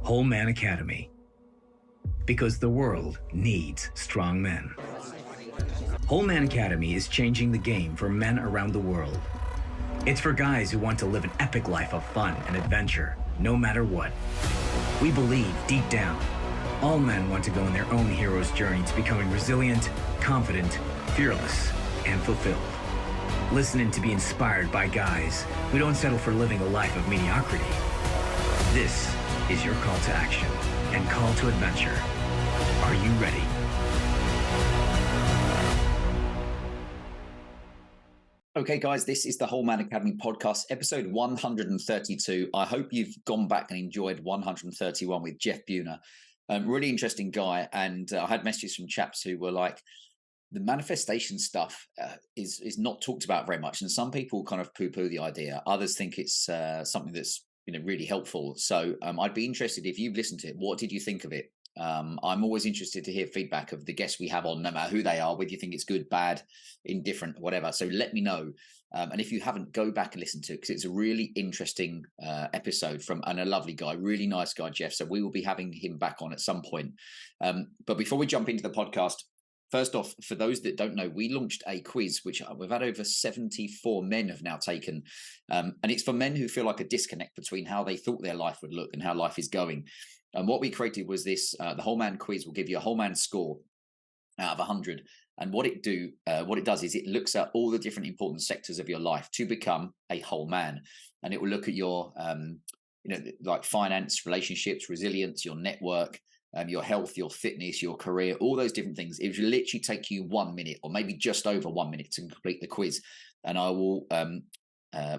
Whole Man Academy. Because the world needs strong men. Whole Man Academy is changing the game for men around the world. It's for guys who want to live an epic life of fun and adventure, no matter what. We believe, deep down, all men want to go on their own hero's journey to becoming resilient, confident, fearless, and fulfilled. Listen to be inspired by guys who don't settle for living a life of mediocrity. This is your call to action and call to adventure. Are you ready? Okay, guys, this is the Whole Man Academy podcast, episode 132. I hope you've gone back and enjoyed 131 with Jeff Buhner. Really interesting guy. And I had messages from chaps who were like, the manifestation stuff is not talked about very much. And some people kind of poo-poo the idea. Others think it's something that's really helpful. So I'd be interested if you've listened to it. What did you think of it? I'm always interested to hear feedback of the guests we have on, no matter who they are, whether you think it's good, bad, indifferent, whatever. So let me know. And if you haven't, go back and listen to it because it's a really interesting episode and a lovely guy, really nice guy, Jeff. So we will be having him back on at some point. But before we jump into the podcast, first off, for those that don't know, we launched a quiz, which we've had over 74 men have now taken. And it's for men who feel like a disconnect between how they thought their life would look and how life is going. And what we created was this, the Whole Man quiz will give you a whole man score out of 100. And what it does is it looks at all the different important sectors of your life to become a whole man. And it will look at your, like finance, relationships, resilience, your network, your health, your fitness, your career, all those different things. It will literally take you 1 minute or maybe just over 1 minute to complete the quiz. And I will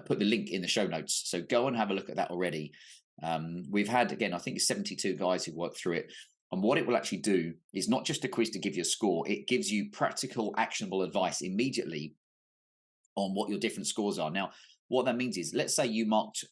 put the link in the show notes. So go and have a look at that already. We've had, again, I think it's 72 guys who worked through it. And what it will actually do is not just a quiz to give you a score. It gives you practical, actionable advice immediately on what your different scores are. Now, what that means is, let's say you marked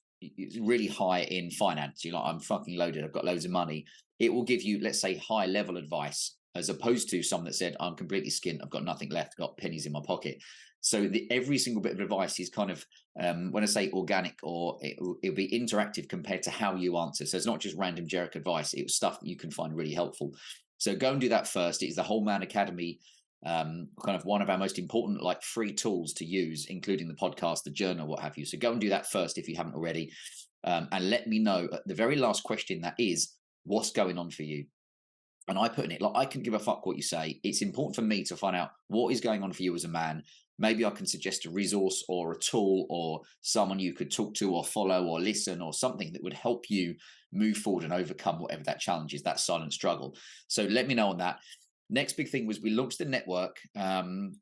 really high in finance. You're like, I'm fucking loaded. I've got loads of money. It will give you, let's say, high level advice, as opposed to someone that said, I'm completely skint. I've got nothing left, got pennies in my pocket. So every single bit of advice is kind of, when I say organic, or it'll be interactive compared to how you answer. So it's not just random generic advice. It was stuff that you can find really helpful. So go and do that first. It's the Whole Man Academy, kind of one of our most important free tools to use, including the podcast, the journal, what have you. So go and do that first if you haven't already. And let me know at the very last question, that is, what's going on for you? And I put in it, I couldn't give a fuck what you say. It's important for me to find out what is going on for you as a man. Maybe I can suggest a resource or a tool or someone you could talk to or follow or listen, or something that would help you move forward and overcome whatever that challenge is, that silent struggle. So let me know on that. Next big thing was we launched the network,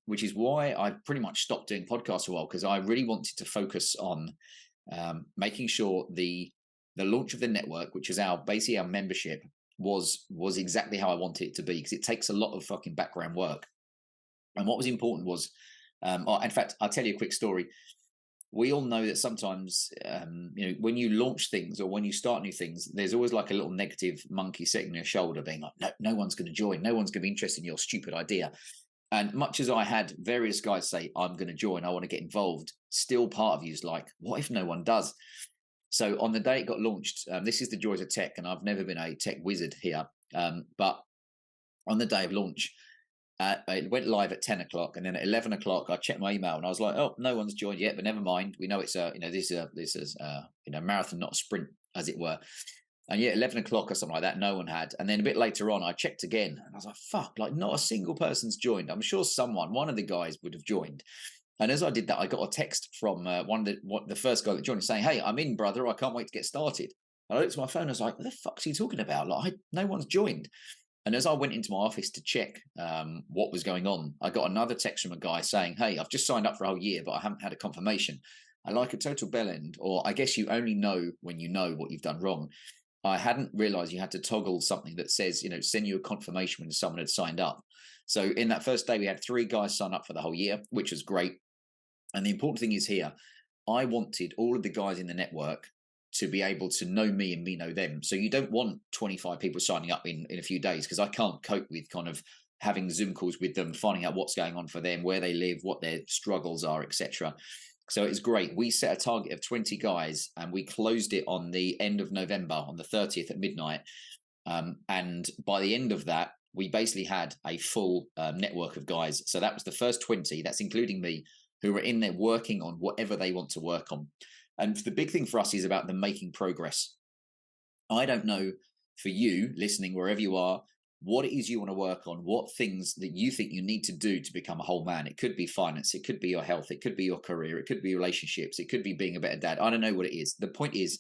which is why I pretty much stopped doing podcasts for a while, because I really wanted to focus on making sure the launch of the network, which is basically our membership, was exactly how I wanted it to be, because it takes a lot of fucking background work. And what was important was, in fact, I'll tell you a quick story. We all know that sometimes, when you launch things or when you start new things, there's always like a little negative monkey sitting on your shoulder being like, no one's going to join. No one's going to be interested in your stupid idea. And much as I had various guys say, I'm going to join, I want to get involved, still part of you is like, what if no one does? So on the day it got launched, this is the joys of tech, and I've never been a tech wizard here. But on the day of launch, it went live at 10 o'clock, and then at 11 o'clock, I checked my email, and I was like, "Oh, no one's joined yet, but never mind. We know it's this is a marathon, not a sprint, as it were." And yeah, 11 o'clock or something like that, no one had. And then a bit later on, I checked again, and I was like, "Fuck! Not a single person's joined. I'm sure one of the guys would have joined." And as I did that, I got a text from the first guy that joined, saying, "Hey, I'm in, brother. I can't wait to get started." And I looked at my phone. I was like, "What the fuck's he talking about? No one's joined." And as I went into my office to check what was going on, I got another text from a guy saying, "Hey, I've just signed up for a whole year, but I haven't had a confirmation. I like a total bell end, or I guess you only know when you know what you've done wrong. I hadn't realized you had to toggle something that says, send you a confirmation when someone had signed up." So in that first day, we had 3 guys sign up for the whole year, which was great. And the important thing is here, I wanted all of the guys in the network to be able to know me and me know them. So you don't want 25 people signing up in a few days, because I can't cope with kind of having Zoom calls with them, finding out what's going on for them, where they live, what their struggles are, etc. So it's great. We set a target of 20 guys and we closed it on the end of November, on the 30th at midnight. And by the end of that, we basically had a full network of guys. So that was the first 20, that's including me, who were in there working on whatever they want to work on. And the big thing for us is about them making progress. I don't know for you listening, wherever you are, what it is you want to work on, what things that you think you need to do to become a whole man. It could be finance, it could be your health, it could be your career, it could be relationships, it could be being a better dad. I don't know what it is. The point is,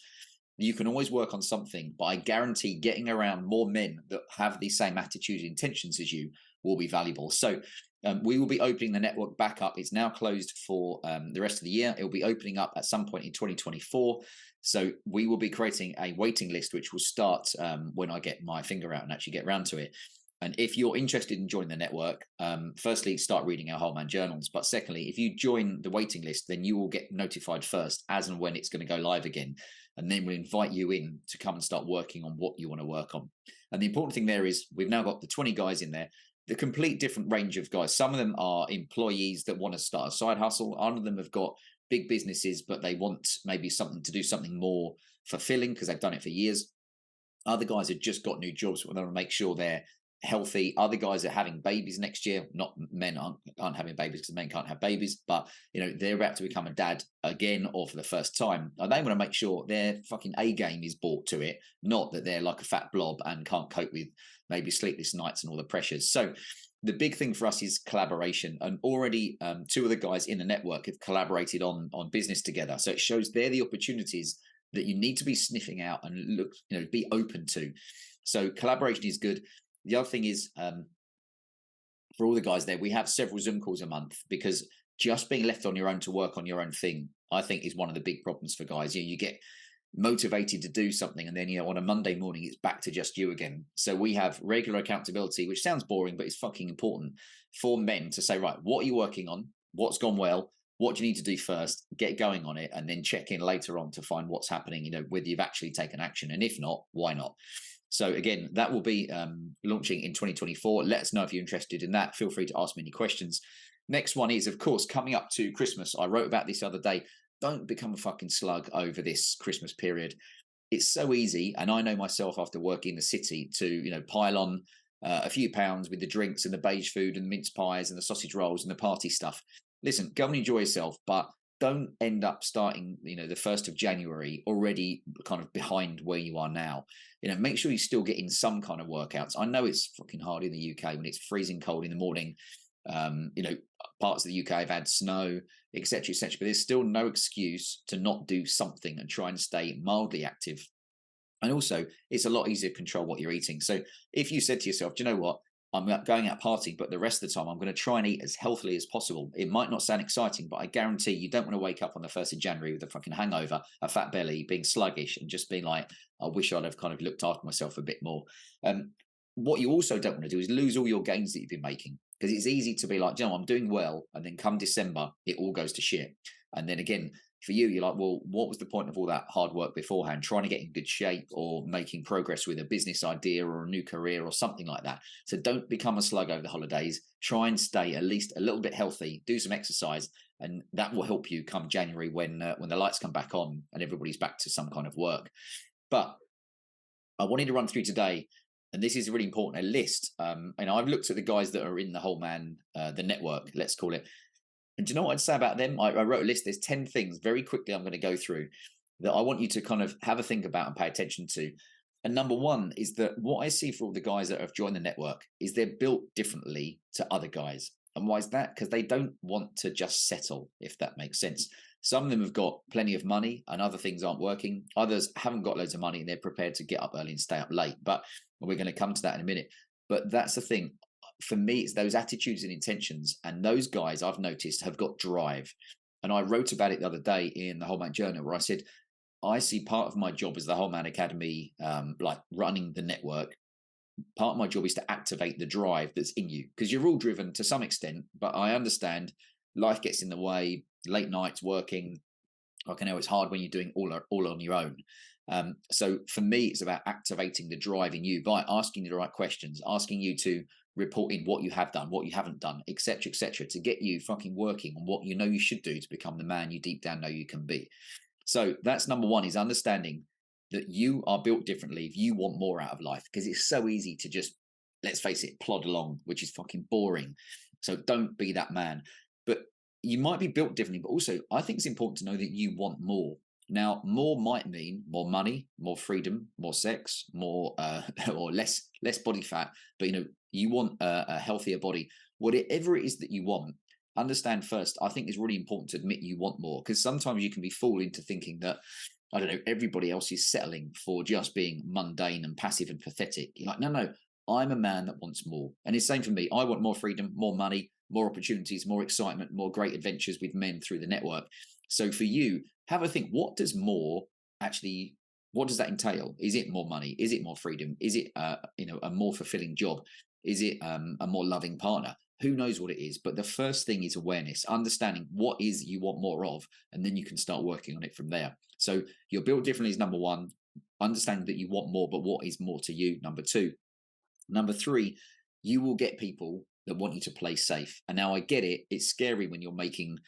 you can always work on something, but I guarantee getting around more men that have the same attitude and intentions as you will be valuable. So we will be opening the network back up. It's now closed for the rest of the year. It will be opening up at some point in 2024. So we will be creating a waiting list, which will start when I get my finger out and actually get around to it. And if you're interested in joining the network, firstly, start reading our Whole Man journals. But secondly, if you join the waiting list, then you will get notified first as and when it's going to go live again. And then we'll invite you in to come and start working on what you want to work on. And the important thing there is we've now got the 20 guys in there, the complete different range of guys. Some of them are employees that want to start a side hustle. Other of them have got big businesses, but they want maybe something to do something more fulfilling because they've done it for years. Other guys have just got new jobs, but they want to make sure they're healthy. Other guys are having babies next year. Not men aren't having babies because men can't have babies, but they're about to become a dad again or for the first time. And they want to make sure their fucking A game is brought to it, not that they're like a fat blob and can't cope with maybe sleepless nights and all the pressures. So the big thing for us is collaboration, and already two of the guys in the network have collaborated on business together. So it shows they're the opportunities that you need to be sniffing out and look, be open to. So collaboration is good. The other thing is, for all the guys there, we have several Zoom calls a month, because just being left on your own to work on your own thing, I think, is one of the big problems for guys. You get motivated to do something, and then on a Monday morning it's back to just you again. So we have regular accountability, which sounds boring, but it's fucking important for men to say, right, what are you working on? What's gone well? What do you need to do first? Get going on it, and then check in later on to find what's happening, whether you've actually taken action, and if not, why not? So again, that will be launching in 2024. Let us know if you're interested in that. Feel free to ask me any questions. Next one is, of course, coming up to Christmas. I wrote about this the other day. Don't become a fucking slug over this Christmas period. It's so easy, and I know myself after working in the city, to pile on a few pounds with the drinks and the beige food and the mince pies and the sausage rolls and the party stuff. Listen, go and enjoy yourself, but don't end up starting, the 1st of January already kind of behind where you are now. Make sure you still get in some kind of workouts. I know it's fucking hard in the UK when it's freezing cold in the morning. Parts of the UK have had snow, etc., etc. But there's still no excuse to not do something and try and stay mildly active. And also, it's a lot easier to control what you're eating. So if you said to yourself, do you know what? I'm going out partying, but the rest of the time I'm going to try and eat as healthily as possible. It might not sound exciting, but I guarantee you don't want to wake up on the 1st of January with a fucking hangover, a fat belly, being sluggish, and just being like, I wish I'd have kind of looked after myself a bit more. What you also don't want to do is lose all your gains that you've been making, because it's easy to be like, I'm doing well, and then come December, it all goes to shit. And then again, for you, you're like, well, what was the point of all that hard work beforehand, trying to get in good shape or making progress with a business idea or a new career or something like that? So don't become a slug over the holidays. Try and stay at least a little bit healthy, do some exercise, and that will help you come January when the lights come back on and everybody's back to some kind of work. But I wanted to run through today, and this is really important, a list. And I've looked at the guys that are in the Whole Man, the network, let's call it. And do you know what I'd say about them? I wrote a list. There's 10 things very quickly I'm going to go through that I want you to kind of have a think about and pay attention to. And number one is that what I see for all the guys that have joined the network is they're built differently to other guys. And why is that? Because they don't want to just settle, if that makes sense. Some of them have got plenty of money and other things aren't working. Others haven't got loads of money and they're prepared to get up early and stay up late. But we're going to come to that in a minute. But that's the thing. For me, it's those attitudes and intentions. And those guys I've noticed have got drive. And I wrote about it the other day in the Whole Man Journal, where I said, I see part of my job as the Whole Man Academy, like running the network. Part of my job is to activate the drive that's in you, because you're all driven to some extent. But I understand life gets in the way, late nights working. I know it's hard when you're doing all on your own. So for me, it's about activating the drive in you by asking the right questions, asking you to report in what you have done, what you haven't done, etc., etc., to get you fucking working on what you know you should do to become the man you deep down know you can be. So that's number one, is understanding that you are built differently if you want more out of life, because it's so easy to just, let's face it, plod along, which is fucking boring. So don't be that man. But you might be built differently, but also I think it's important to know that you want more. Now, more might mean more money, more freedom, more sex, more or less body fat. But you want a healthier body. Whatever it is that you want, understand first. I think it's really important to admit you want more, because sometimes you can be fooled into thinking that, I don't know, everybody else is settling for just being mundane and passive and pathetic. You're like, no, I'm a man that wants more. And it's the same for me. I want more freedom, more money, more opportunities, more excitement, more great adventures with men through the network. So for you, have a think, what does that entail? Is it more money? Is it more freedom? Is it a more fulfilling job? Is it a more loving partner? Who knows what it is? But the first thing is awareness, understanding what is you want more of, and then you can start working on it from there. So you're built differently is number one, understanding that you want more, but what is more to you, number two. Number three, you will get people that want you to play safe. And now I get it. It's scary when you're making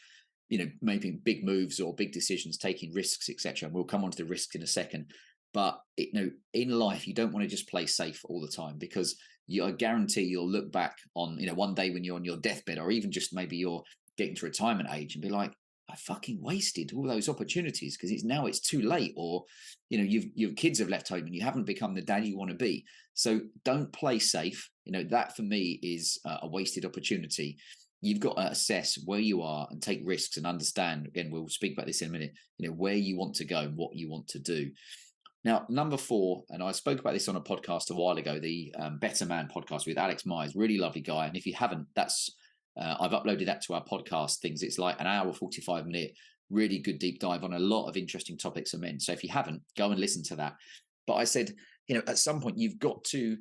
big moves or big decisions, taking risks, etc. And we'll come on to the risks in a second. But in life, you don't want to just play safe all the time, because I guarantee you'll look back on, one day when you're on your deathbed, or even just maybe you're getting to retirement age, and be like, I fucking wasted all those opportunities because it's too late, or your kids have left home and you haven't become the dad you want to be. So don't play safe. That for me is a wasted opportunity. You've got to assess where you are and take risks and understand. Again, we'll speak about this in a minute. Where you want to go and what you want to do. Now, number four, and I spoke about this on a podcast a while ago, the Better Man podcast with Alex Myers, really lovely guy. And if you haven't, I've uploaded that to our podcast things. It's like an hour, 45-minute, really good deep dive on a lot of interesting topics of men. So if you haven't, go and listen to that. But I said, at some point you've got to,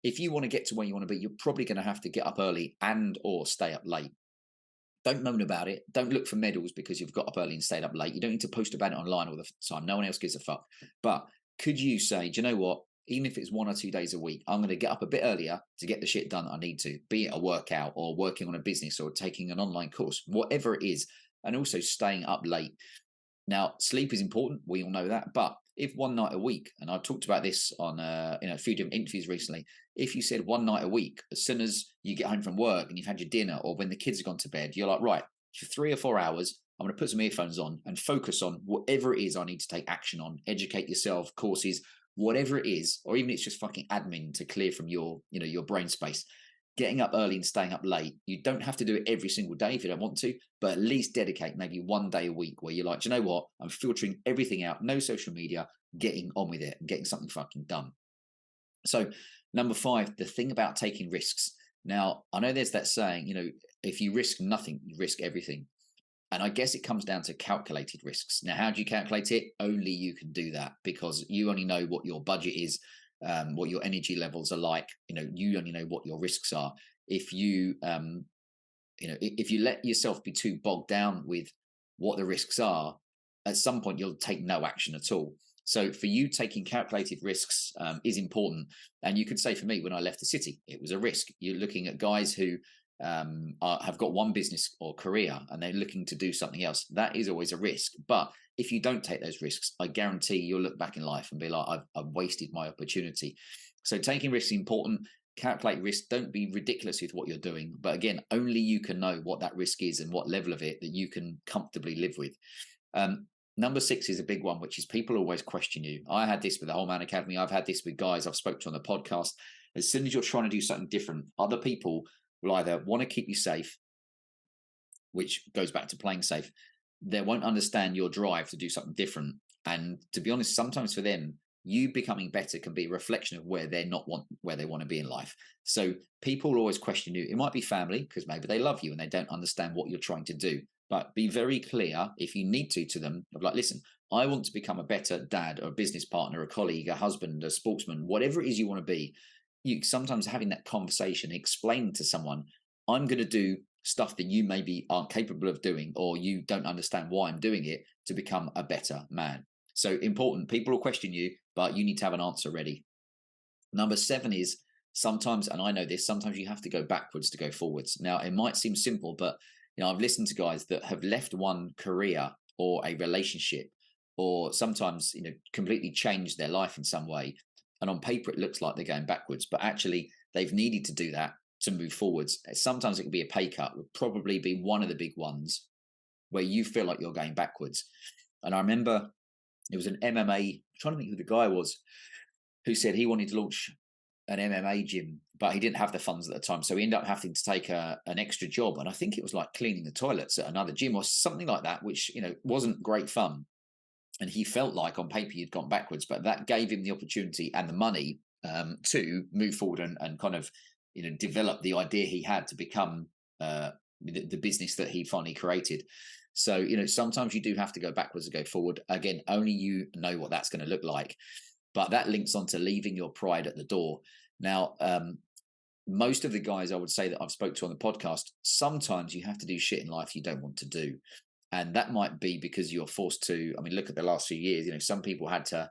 if you want to get to where you want to be, you're probably going to have to get up early and or stay up late. Don't moan about it. Don't look for medals because you've got up early and stayed up late. You don't need to post about it online all the time. No one else gives a fuck. But could you say, do you know what? Even if it's 1 or 2 days a week, I'm going to get up a bit earlier to get the shit done I need to, be it a workout or working on a business or taking an online course, whatever it is, and also staying up late. Now, sleep is important. We all know that. But if one night a week, and I've talked about this on a few different interviews recently, if you said one night a week, as soon as you get home from work and you've had your dinner, or when the kids have gone to bed, you're like, right, for 3 or 4 hours, I'm going to put some earphones on and focus on whatever it is I need to take action on, educate yourself, courses, whatever it is, or even it's just fucking admin to clear from your brain space. Getting up early and staying up late. You don't have to do it every single day if you don't want to, but at least dedicate maybe 1 day a week where you're like, do you know what? I'm filtering everything out, no social media, getting on with it and getting something fucking done. So number 5, the thing about taking risks. Now, I know there's that saying, if you risk nothing, you risk everything. And I guess it comes down to calculated risks. Now, how do you calculate it? Only you can do that, because you only know what your budget is, what your energy levels are like. You only know what your risks are. If you let yourself be too bogged down with what the risks are, at some point you'll take no action at all. So for you, taking calculated risks is important. And you could say, for me, when I left the city, it was a risk. You're looking at guys who have got one business or career and they're looking to do something else. That is always a risk. But if you don't take those risks, I guarantee you'll look back in life and be like, I've wasted my opportunity. So taking risks is important. Calculate risk. Don't be ridiculous with what you're doing. But again, only you can know what that risk is and what level of it that you can comfortably live with. Number 6 is a big one, which is people always question you. I had this with the Whole Man Academy. I've had this with guys I've spoken to on the podcast. As soon as you're trying to do something different, other people will either want to keep you safe, which goes back to playing safe. They won't understand your drive to do something different. And to be honest, sometimes for them, you becoming better can be a reflection of where they want to be in life. So people always question you. It might be family, because maybe they love you and they don't understand what you're trying to do. But be very clear, if you need to them, of like, listen, I want to become a better dad or a business partner, a colleague, a husband, a sportsman, whatever it is you want to be. You sometimes having that conversation, explaining to someone, I'm going to do stuff that you maybe aren't capable of doing, or you don't understand why I'm doing it, to become a better man. So important. People will question you, but you need to have an answer ready. Number 7 is sometimes, and I know this, sometimes you have to go backwards to go forwards. Now, it might seem simple, but I've listened to guys that have left one career or a relationship, or sometimes, completely changed their life in some way. And on paper, it looks like they're going backwards, but actually they've needed to do that to move forwards. Sometimes it could be a pay cut, would probably be one of the big ones where you feel like you're going backwards. And I remember it was an MMA, I'm trying to think who the guy was, who said he wanted to launch an MMA gym, but he didn't have the funds at the time. So he ended up having to take an extra job. And I think it was like cleaning the toilets at another gym or something like that, which, wasn't great fun. And he felt like on paper he'd gone backwards, but that gave him the opportunity and the money to move forward and kind of, develop the idea he had to become the business that he finally created. So, sometimes you do have to go backwards and go forward. Again, only you know what that's going to look like. But that links onto leaving your pride at the door. Now, most of the guys I would say that I've spoke to on the podcast, sometimes you have to do shit in life you don't want to do. And that might be because you're forced to. I mean, look at the last few years. Some people had to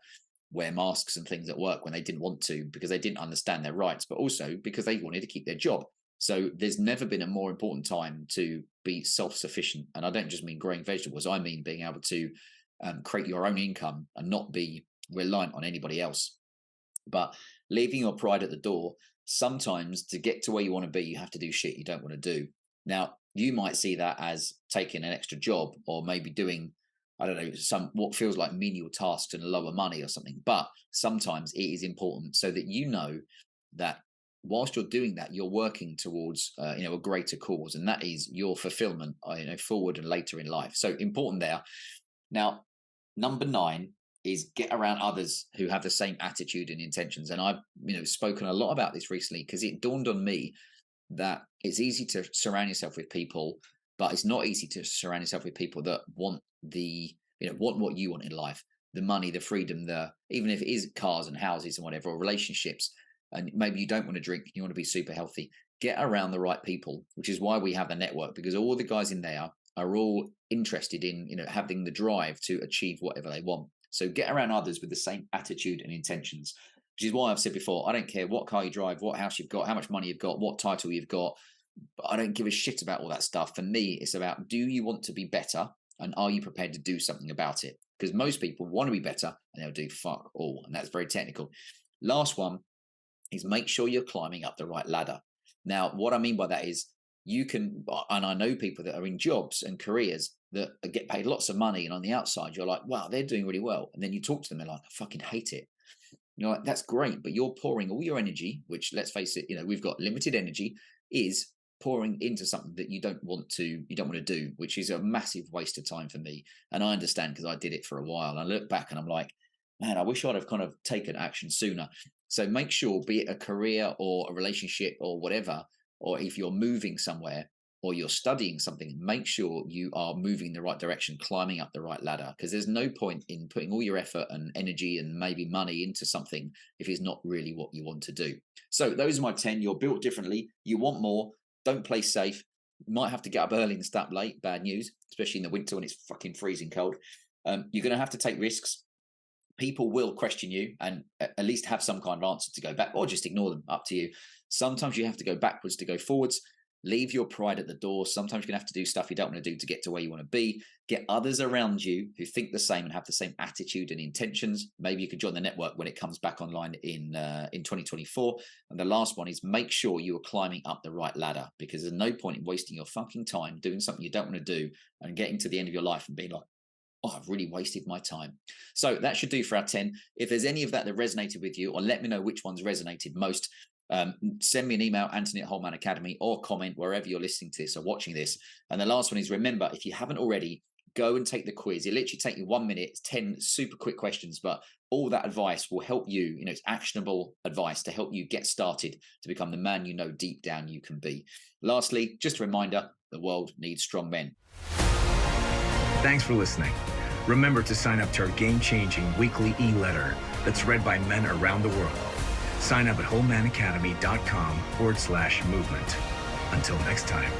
wear masks and things at work when they didn't want to because they didn't understand their rights, but also because they wanted to keep their job. So there's never been a more important time to be self-sufficient. And I don't just mean growing vegetables. I mean being able to create your own income and not be reliant on anybody else. But leaving your pride at the door, sometimes to get to where you want to be, you have to do shit you don't want to do. Now, you might see that as taking an extra job or maybe doing, I don't know, what feels like menial tasks and lower money or something. But sometimes it is important so that you know that whilst you're doing that, you're working towards a greater cause, and that is your fulfillment forward and later in life. So important there. Now, number 9 is get around others who have the same attitude and intentions. And I've spoken a lot about this recently because it dawned on me that it's easy to surround yourself with people, but it's not easy to surround yourself with people that want want what you want in life, the money, the freedom, even if it is cars and houses and whatever, or relationships, and maybe you don't want to drink, you want to be super healthy. Get around the right people, which is why we have the network, because all the guys in there are all interested in having the drive to achieve whatever they want. So get around others with the same attitude and intentions, which is why I've said before, I don't care what car you drive, what house you've got, how much money you've got, what title you've got. But I don't give a shit about all that stuff. For me, it's about, do you want to be better? And are you prepared to do something about it? Because most people want to be better and they'll do fuck all. And that's very technical. Last one is make sure you're climbing up the right ladder. Now, what I mean by that is you can, and I know people that are in jobs and careers that get paid lots of money, and on the outside, you're like, wow, they're doing really well. And then you talk to them, they're like, I fucking hate it. You're like, that's great, but you're pouring all your energy, which, let's face it, we've got limited energy, is pouring into something that you don't want to do, which is a massive waste of time for me. And I understand because I did it for a while. I look back and I'm like, man, I wish I'd have kind of taken action sooner. So make sure, be it a career or a relationship or whatever, or if you're moving somewhere or you're studying something, make sure you are moving in the right direction, climbing up the right ladder, because there's no point in putting all your effort and energy and maybe money into something if it's not really what you want to do. So those are my 10. You're built differently. You want more. Don't play safe. You might have to get up early and start late. Bad news, especially in the winter when it's fucking freezing cold. You're going to have to take risks. People will question you and at least have some kind of answer to go back, or just ignore them. Up to you. Sometimes you have to go backwards to go forwards. Leave your pride at the door. Sometimes you're going to have to do stuff you don't want to do to get to where you want to be. Get others around you who think the same and have the same attitude and intentions. Maybe you could join the network when it comes back online in 2024. And the last one is make sure you are climbing up the right ladder, because there's no point in wasting your fucking time doing something you don't want to do and getting to the end of your life and being like, oh, I've really wasted my time. So that should do for our 10. If there's any of that resonated with you, or let me know which ones resonated most, send me an email, Anthony@WholeManAcademy, or comment wherever you're listening to this or watching this. And the last one is, remember, if you haven't already, go and take the quiz. It literally takes you 1 minute. It's 10 super quick questions, but all that advice will help you. It's actionable advice to help you get started to become the man deep down you can be. Lastly, just a reminder, the world needs strong men. Thanks for listening. Remember to sign up to our game-changing weekly e-letter that's read by men around the world. Sign up at wholemanacademy.com/movement. Until next time.